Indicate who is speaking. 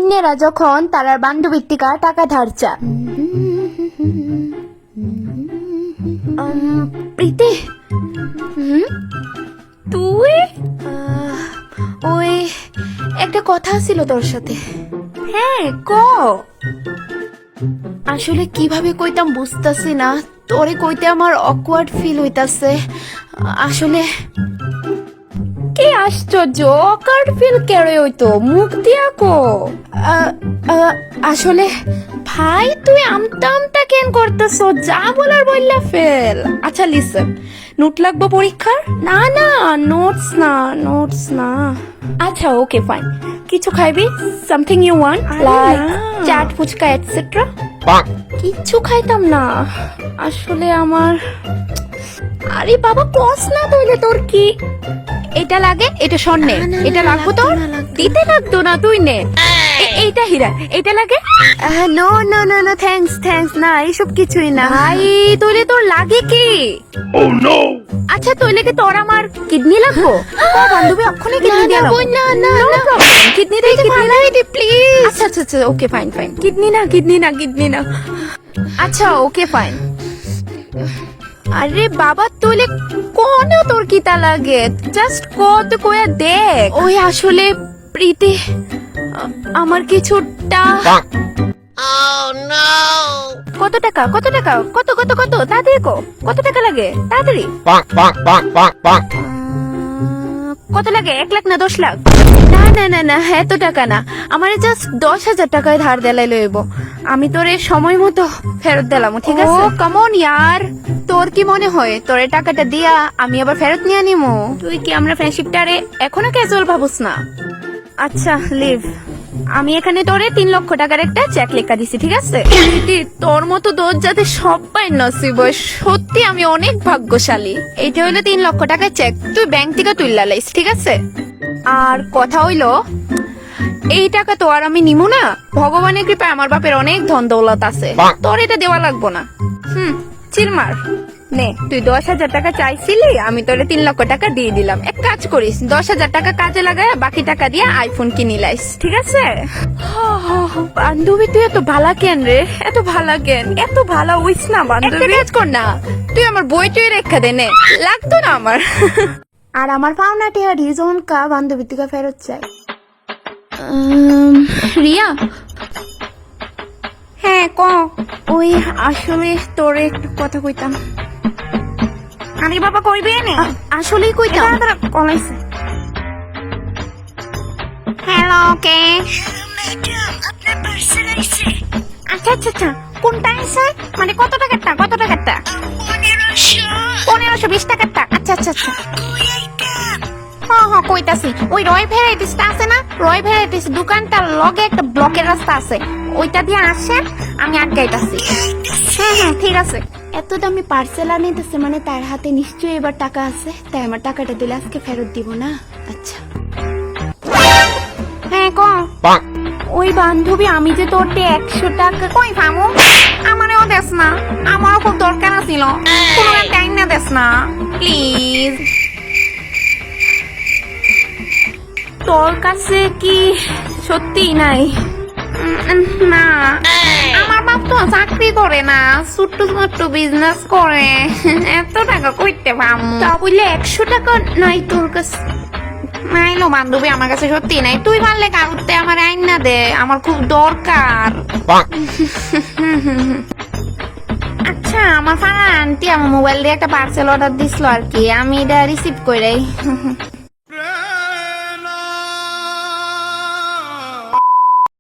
Speaker 1: অন্যেরা যখন তারার বান্ধবীর থেকে টাকা ধার চা। প্রীতি, তুই ওই একটা কথা ছিল তোর সাথে। হ্যাঁ ক। আসলে কিভাবে কইতাম বুঝতাছি না, তোরে কইতে আমার অকওয়ার্ড ফিল হইতাছে। আসলে কি আশ্চর্য, অকওয়ার্ড ফিল কেড়ে হইতো, মুখ দিয়া কো। আসলে ভাই তুই আমতা আমতা কেন করতেছ, যা বলার বললা ফেল। আচ্ছা লিসেন, নোট লাগবে পরীক্ষার? না না, নোটস না, নোটস না। আচ্ছা ওকে ফাইন, কিছু খাইবি? Something you want like chaat, phuchka etcetera? কিচ্ছু খাইতাম না আসলে আমার। আরে বাবা কস না, তইলে তোর কি এটা লাগে? এটা স্বর্ণে, এটা লাগবো তোর? দিতে লাগতো না, তুই নে। এইটা হীরা, এটা লাগে? No no no no, thanks thanks, না এইসব কিছুই না। ভাই তইলে তোর লাগে কি? আচ্ছা তইলে কি তোর আমার কিডনি লাগবো? বান্ধবী অক্ষণে কিডনি দিয়া লাগবো। না না না, কিডনি দে, কিডনি দে প্লিজ। আচ্ছা আচ্ছা আচ্ছা ওকে ফাইন ফাইন, কিডনি না কিডনি না কিডনি না। আচ্ছা ওকে ফাইন। আরে বাবা তইলে কোন তোর কিতা লাগে, জাস্ট কত কয়া দেখ। ওই আসলে প্রীতি আমার কিছুটা। কত টাকা কত টাকা কত কত কত তাড়াতাড়ি কো, কত টাকা লাগে তাড়াতাড়ি। কত লাগে, 1 লাখ না 10 লাখ? না না না না, এত টাকা না, আমার জাস্ট 10,000 টাকায় ধার দেলাই লইব। আমি তোরে সময় মতো ফেরত দিলাম, ঠিক আছে? ও কাম অন ইয়ার, তোর কি মনে হয় তোরে টাকাটা দিয়া আমি আবার ফেরত নিয়ে নিমু? তুই কি আমরা ফ্রেন্ডশিপটারে এখনো ক্যাজুয়াল ভাবুস না? আচ্ছা লিভ, আমি এখানে তোরে 3 লক্ষ টাকার একটা চেক লেখা দিছি, ঠিক আছে? তোর মতো দোষ যাতে সবাই নসিব হয়, সত্যি আমি অনেক ভাগ্যশালী। এইটা হইলো 3 লক্ষ টাকার চেক, তুই ব্যাংক থেকে তুইলা লাইস, ঠিক আছে? আর কথা হইলো এই টাকা তো আর আমি নিমু না, ভগবানের কৃপায় আমার বাপের অনেক ধন দৌলত আছে, তোর এটা দেওয়া লাগবো না। চিরমার নে, তুই 10,000 টাকা চাইছিলি, আমি তোরে 3 লক্ষ টাকা দিয়ে দিলাম। এক কাজ করিস, 10,000 টাকা কাজে লাগায় বাকি টাকা দিয়ে আইফোন কিনি লাইস, ঠিক আছে? বান্ধবী তুই এত ভালা কেন রে, এত ভালা কেন, এত ভালা হইস না বান্ধবী। কাজ কর না, তুই আমার বইটই রেখা দে, নে, লাগতো না আমার। আর আমার পাওনা টিয়া রিজন কা বান্ধবী থেকে ফেরত চাই। রিয়া, হ্যাঁ ক। ওই আসলে তোরে একটু কথা কইতাম। আরে বাবা কইবে না, আসলেই কইতাম। কলাইছে। হ্যালো কে? ম্যাডাম আপনার পার্সেল আইছে। আচ্ছা আচ্ছা আচ্ছা, কোনটা আইছে? মানে কত টাকারটা, কত টাকারটা? 1520 টাকারটা। আচ্ছা আচ্ছা আচ্ছা, হ্যাঁ কইতাছি। ওই রয় ভ্যারাইটিসটা আছে না, রয় ভ্যারাইটিস দোকানটার লগে একটা ব্লকের রাস্তা আছে, ওইটা দিয়ে আসেন, আমি আটকাইতাছি। হ্যাঁ ঠিক আছে। এত দামি পার্সেল আনিতেছে মানে তার হাতে নিশ্চয়ই এবার টাকা আছে, তাই আমার টাকাটা দিলে আজকে ফেরত দিব না। আচ্ছা হ্যাঁ ক। ওই বান্ধবী আমি যে তোর 100 টাকা কই পামু, আমারও দেস না, আমারও খুব দরকার ছিল, কোনো টাইম না দেস না প্লিজ। তোর কাছে কি সত্যি নাই? না, আমার বাপ তো চাকরি করে না, ছোট্ট ছোট্ট বিজনেস করে, এত টাকা কইতে পামু? তা বললে 100 টাকা নাই তোর কাছে? নাইলো বান্ধবী, আমার কাছে সত্যি নাই। তুই পারলে কারুতে আমার আইন না দে, আমার খুব দরকার। আচ্ছা আমার ফারা আন্টি আমার মোবাইল দিয়ে একটা পার্সেল অর্ডার দিছিল আর কি, আমি এটা রিসিভ করে